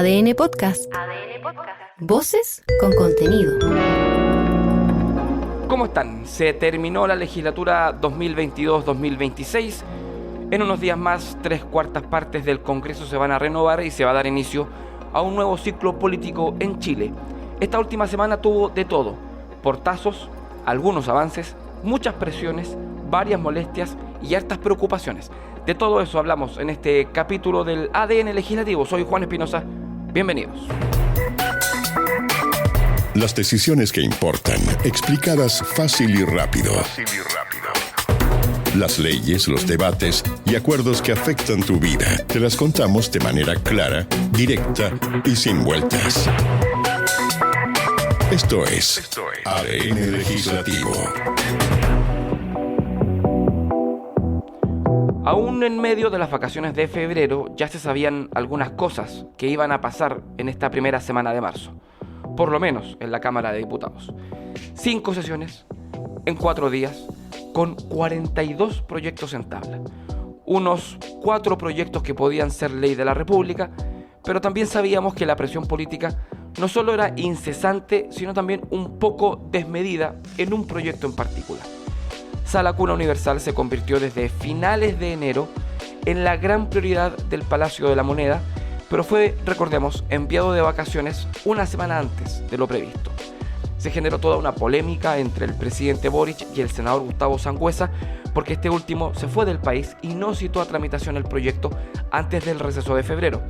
ADN Podcast. Voces con contenido. ¿Cómo están? Se terminó la legislatura 2022-2026. En unos días más, 3/4 partes del Congreso se van a renovar y se va a dar inicio a un nuevo ciclo político en Chile. Esta última semana tuvo de todo: portazos, algunos avances, muchas presiones, varias molestias y hartas preocupaciones. De todo eso hablamos en este capítulo del ADN Legislativo. Soy Juan Espinosa. Bienvenidos. Las decisiones que importan, explicadas fácil y rápido. Las leyes, los debates y acuerdos que afectan tu vida, te las contamos de manera clara, directa y sin vueltas. Esto es ADN Legislativo. Aún en medio de las vacaciones de febrero, ya se sabían algunas cosas que iban a pasar en esta primera semana de marzo. Por lo menos en la Cámara de Diputados. 5 sesiones en 4 días, con 42 proyectos en tabla. Unos 4 proyectos que podían ser ley de la República, pero también sabíamos que la presión política no solo era incesante, sino también un poco desmedida en un proyecto en particular. Sala Cuna Universal se convirtió desde finales de enero en la gran prioridad del Palacio de la Moneda, pero fue, recordemos, enviado de vacaciones una semana antes de lo previsto. Se generó toda una polémica entre el presidente Boric y el senador Gustavo Sangüesa, porque este último se fue del país y no citó a tramitación el proyecto antes del receso de febrero.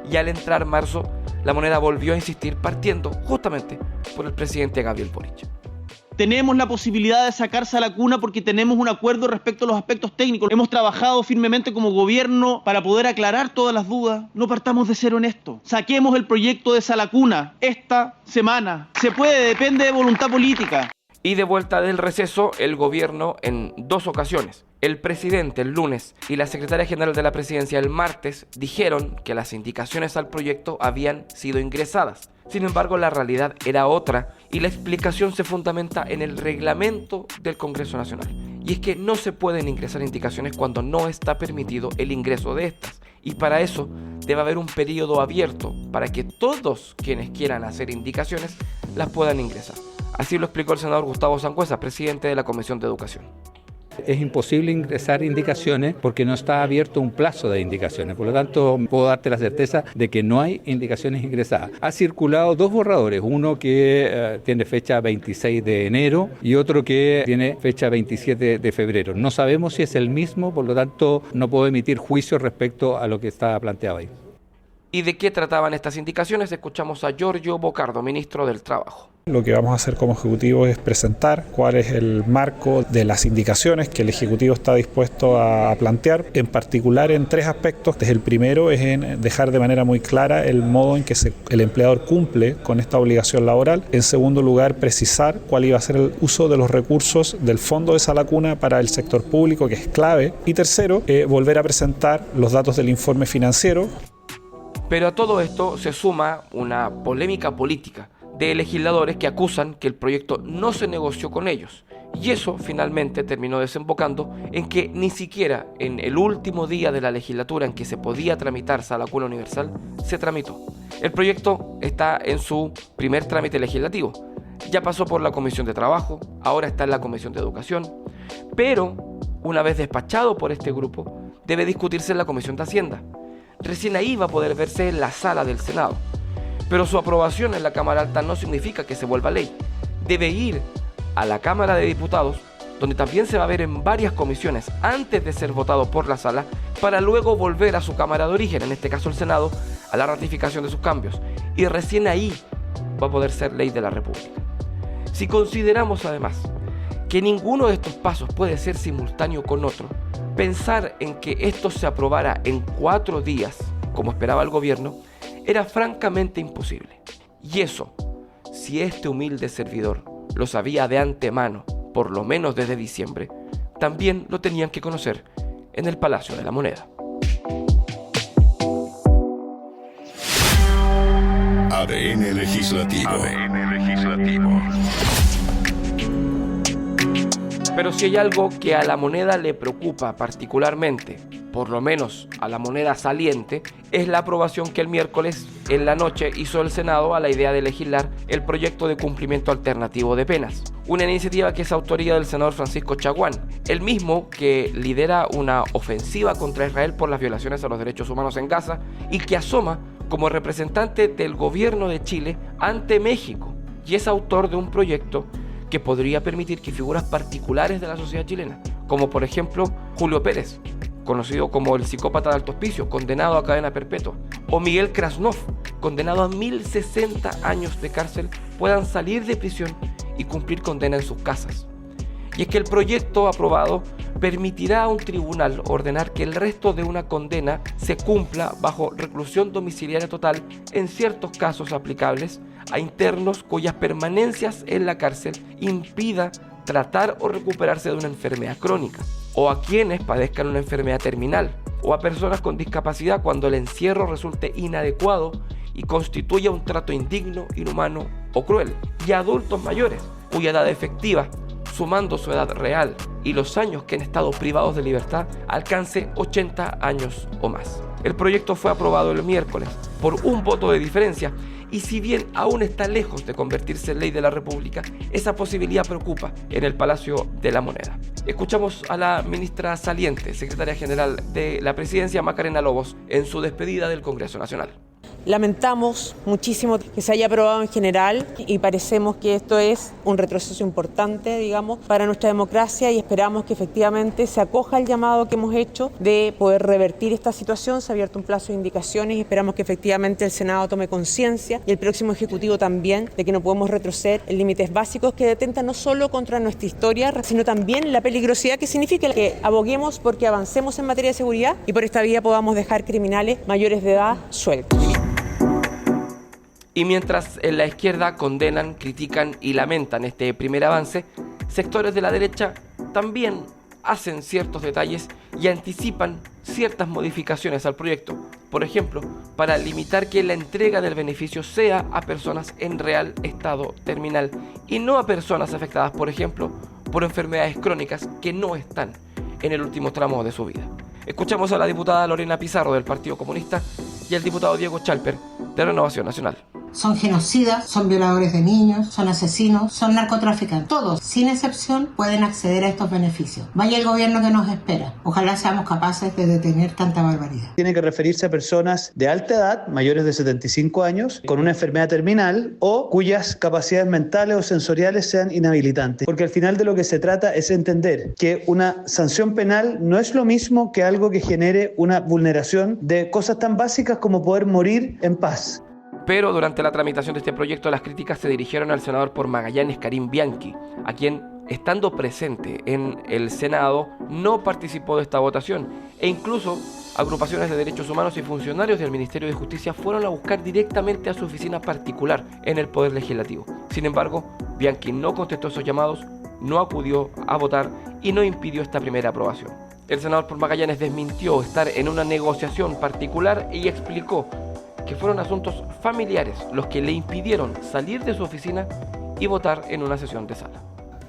Y al entrar marzo, la Moneda volvió a insistir, partiendo justamente por el presidente Gabriel Boric. Tenemos la posibilidad de sacar Sala Cuna porque tenemos un acuerdo respecto a los aspectos técnicos. Hemos trabajado firmemente como gobierno para poder aclarar todas las dudas. No partamos de cero en esto. Saquemos el proyecto de Sala Cuna esta semana. Se puede, depende de voluntad política. Y de vuelta del receso, el gobierno en 2 ocasiones. El presidente el lunes y la secretaria general de la presidencia el martes dijeron que las indicaciones al proyecto habían sido ingresadas. Sin embargo, la realidad era otra y la explicación se fundamenta en el reglamento del Congreso Nacional. Y es que no se pueden ingresar indicaciones cuando no está permitido el ingreso de estas. Y para eso debe haber un periodo abierto para que todos quienes quieran hacer indicaciones las puedan ingresar. Así lo explicó el senador Gustavo Sangüesa, presidente de la Comisión de Educación. Es imposible ingresar indicaciones porque no está abierto un plazo de indicaciones. Por lo tanto, puedo darte la certeza de que no hay indicaciones ingresadas. Ha circulado 2 borradores, uno que tiene fecha 26 de enero y otro que tiene fecha 27 de febrero. No sabemos si es el mismo, por lo tanto, no puedo emitir juicio respecto a lo que está planteado ahí. ¿Y de qué trataban estas indicaciones? Escuchamos a Giorgio Bocardo, ministro del Trabajo. Lo que vamos a hacer como Ejecutivo es presentar cuál es el marco de las indicaciones que el Ejecutivo está dispuesto a plantear, en particular en 3 aspectos. El primero es en dejar de manera muy clara el modo en que el empleador cumple con esta obligación laboral. En segundo lugar, precisar cuál iba a ser el uso de los recursos del Fondo de Sala Cuna para el sector público, que es clave. Y tercero, volver a presentar los datos del informe financiero. Pero a todo esto se suma una polémica política de legisladores que acusan que el proyecto no se negoció con ellos. Y eso finalmente terminó desembocando en que ni siquiera en el último día de la legislatura en que se podía tramitar Sala Cuna Universal, se tramitó. El proyecto está en su primer trámite legislativo. Ya pasó por la Comisión de Trabajo, ahora está en la Comisión de Educación, pero una vez despachado por este grupo, debe discutirse en la Comisión de Hacienda. Recién ahí va a poder verse en la sala del Senado. Pero su aprobación en la Cámara Alta no significa que se vuelva ley. Debe ir a la Cámara de Diputados, donde también se va a ver en varias comisiones antes de ser votado por la sala, para luego volver a su Cámara de origen, en este caso el Senado, a la ratificación de sus cambios. Y recién ahí va a poder ser ley de la República. Si consideramos además que ninguno de estos pasos puede ser simultáneo con otro, pensar en que esto se aprobara en 4 días, como esperaba el gobierno, era francamente imposible. Y eso, si este humilde servidor lo sabía de antemano, por lo menos desde diciembre, también lo tenían que conocer en el Palacio de la Moneda. ADN Legislativo. Pero si hay algo que a la Moneda le preocupa particularmente, por lo menos a la moneda saliente, es la aprobación que el miércoles en la noche hizo el Senado a la idea de legislar el proyecto de cumplimiento alternativo de penas. Una iniciativa que es autoría del senador Francisco Chaguán, el mismo que lidera una ofensiva contra Israel por las violaciones a los derechos humanos en Gaza y que asoma como representante del gobierno de Chile ante México, y es autor de un proyecto que podría permitir que figuras particulares de la sociedad chilena, como por ejemplo Julio Pérez, conocido como el psicópata de alto hospicio, condenado a cadena perpetua, o Miguel Krasnov, condenado a 1060 años de cárcel, puedan salir de prisión y cumplir condena en sus casas. Y es que el proyecto aprobado permitirá a un tribunal ordenar que el resto de una condena se cumpla bajo reclusión domiciliaria total en ciertos casos aplicables a internos cuyas permanencias en la cárcel impida tratar o recuperarse de una enfermedad crónica, o a quienes padezcan una enfermedad terminal, o a personas con discapacidad cuando el encierro resulte inadecuado y constituya un trato indigno, inhumano o cruel, y a adultos mayores cuya edad efectiva, sumando su edad real y los años que han estado privados de libertad, alcance 80 años o más. El proyecto fue aprobado el miércoles por un voto de diferencia, y si bien aún está lejos de convertirse en ley de la República, esa posibilidad preocupa en el Palacio de la Moneda. Escuchamos a la ministra saliente, secretaria general de la Presidencia, Macarena Lobos, en su despedida del Congreso Nacional. Lamentamos muchísimo que se haya aprobado en general y parecemos que esto es un retroceso importante, para nuestra democracia, y esperamos que efectivamente se acoja el llamado que hemos hecho de poder revertir esta situación. Se ha abierto un plazo de indicaciones y esperamos que efectivamente el Senado tome conciencia y el próximo Ejecutivo también de que no podemos retroceder en límites básicos que detentan no solo contra nuestra historia, sino también la peligrosidad que significa que aboguemos porque avancemos en materia de seguridad y por esta vía podamos dejar criminales mayores de edad sueltos. Y mientras en la izquierda condenan, critican y lamentan este primer avance, sectores de la derecha también hacen ciertos detalles y anticipan ciertas modificaciones al proyecto. Por ejemplo, para limitar que la entrega del beneficio sea a personas en real estado terminal y no a personas afectadas, por ejemplo, por enfermedades crónicas que no están en el último tramo de su vida. Escuchamos a la diputada Lorena Pizarro del Partido Comunista y al diputado Diego Chalper de Renovación Nacional. Son genocidas, son violadores de niños, son asesinos, son narcotraficantes. Todos, sin excepción, pueden acceder a estos beneficios. Vaya el gobierno que nos espera. Ojalá seamos capaces de detener tanta barbaridad. Tiene que referirse a personas de alta edad, mayores de 75 años, con una enfermedad terminal o cuyas capacidades mentales o sensoriales sean inhabilitantes. Porque al final de lo que se trata es entender que una sanción penal no es lo mismo que algo que genere una vulneración de cosas tan básicas como poder morir en paz. Pero durante la tramitación de este proyecto, las críticas se dirigieron al senador por Magallanes, Karim Bianchi, a quien, estando presente en el Senado, no participó de esta votación, e incluso agrupaciones de derechos humanos y funcionarios del Ministerio de Justicia fueron a buscar directamente a su oficina particular en el Poder Legislativo. Sin embargo, Bianchi no contestó esos llamados, no acudió a votar y no impidió esta primera aprobación. El senador por Magallanes desmintió estar en una negociación particular y explicó que fueron asuntos familiares los que le impidieron salir de su oficina y votar en una sesión de sala.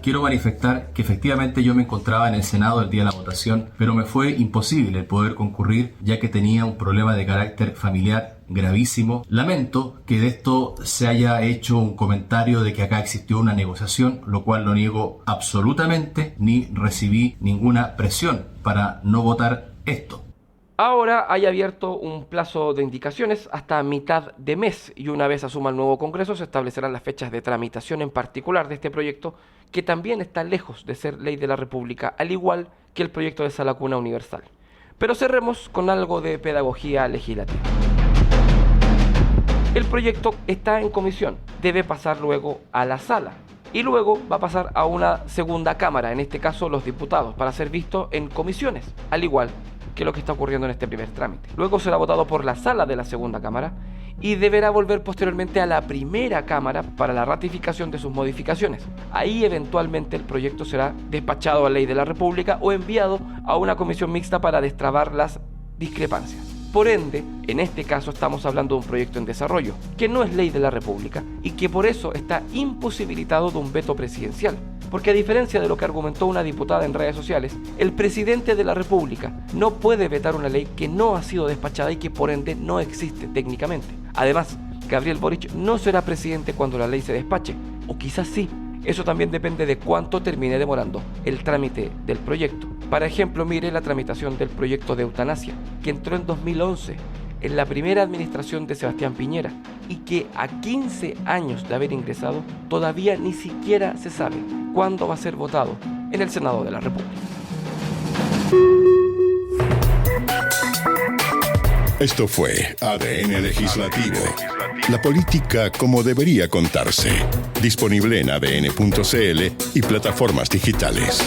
Quiero manifestar que efectivamente yo me encontraba en el Senado el día de la votación, pero me fue imposible el poder concurrir ya que tenía un problema de carácter familiar gravísimo. Lamento que de esto se haya hecho un comentario de que acá existió una negociación, lo cual lo niego absolutamente, ni recibí ninguna presión para no votar esto. Ahora hay abierto un plazo de indicaciones hasta mitad de mes y una vez asuma el nuevo Congreso se establecerán las fechas de tramitación en particular de este proyecto, que también está lejos de ser ley de la República, al igual que el proyecto de Sala Cuna Universal. Pero cerremos con algo de pedagogía legislativa. El proyecto está en comisión, debe pasar luego a la sala y luego va a pasar a una segunda cámara, en este caso los diputados, para ser visto en comisiones, al igual que lo que está ocurriendo en este primer trámite. Luego será votado por la sala de la segunda cámara y deberá volver posteriormente a la primera cámara para la ratificación de sus modificaciones. Ahí eventualmente el proyecto será despachado a ley de la República o enviado a una comisión mixta para destrabar las discrepancias. Por ende, en este caso estamos hablando de un proyecto en desarrollo, que no es ley de la República y que por eso está imposibilitado de un veto presidencial. Porque a diferencia de lo que argumentó una diputada en redes sociales, el presidente de la República no puede vetar una ley que no ha sido despachada y que por ende no existe técnicamente. Además, Gabriel Boric no será presidente cuando la ley se despache, o quizás sí. Eso también depende de cuánto termine demorando el trámite del proyecto. Para ejemplo, mire la tramitación del proyecto de eutanasia, que entró en 2011, en la primera administración de Sebastián Piñera, y que a 15 años de haber ingresado, todavía ni siquiera se sabe cuándo va a ser votado en el Senado de la República. Esto fue ADN Legislativo. La política como debería contarse. Disponible en adn.cl y plataformas digitales.